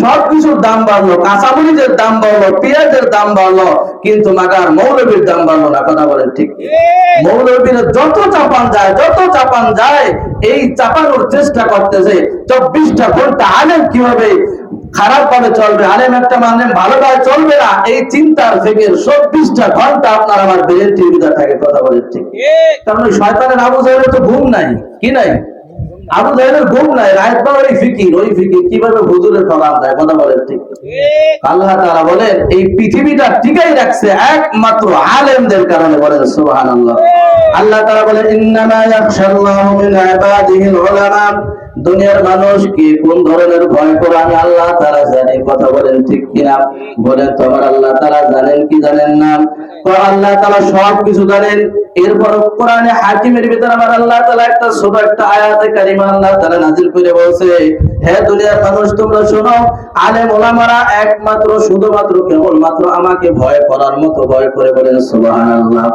সবকিছুর দাম বাড়লো, কাঁচামরিচের দাম বাড়লো, পেঁয়াজের দাম বাড়লো, কিন্তু মাগার মৌলবীর দাম বাড়লো না। কথা বলেন ঠিক? মৌলবীর যত চাপান যায় এই চাপানোর চেষ্টা করতেছে 24টা ঘন্টা আলেম কিভাবে খারাপ ভাবে চলবে, আলেম একটা মানে ভালোভাবে চলবে না, এই চিন্তার ফিকির 24টা ঘন্টা আপনার আমার ব্রেন টিভিতে থাকে। কথা বলেন ঠিক? কারণ ওই শয়তানের আবু জাহেলের তো ঘুম নাই, কি নাই? আবু জাহেলের ঘুম নাই, রাত বেলা ওই ফিকির কিভাবে হুজুরে ঠকান যায়। কথা বলেন ঠিক? আল্লাহ তাআলা বলেন এই পৃথিবীটা টিকাই রাখছে একমাত্র আলেমদের কারণে। বলেন সুবহানাল্লাহ। আল্লাহ তাআলা বলেন ইন্নামা ইয়াখশাল্লাহু মিন ইবাদিহিল উলামা। দুনিয়ার মানুষ কি কোন ধরনের ভয় করে আমি আল্লাহ তাআলা জানি। কথা বলেন ঠিক কিনা? বলেন তো আমার আল্লাহ তাআলা জানেন কি জানেন না? তো আল্লাহ তাআলা সব কিছু জানেন। এরপর কোরআনে হাকিমের ভিতরে আমার আল্লাহ তাআলা একটা ছোট একটা আয়াতে কারিমা আল্লাহ তাআলা নাযিল করে বলছে, হে দুনিয়ার মানুষ তোমরা শোনো, আলেম ওলামারা একমাত্র শুধুমাত্র কেবলমাত্র আমাকে ভয় করার মতো ভয় করে। বলেন সুবহানাল্লাহ।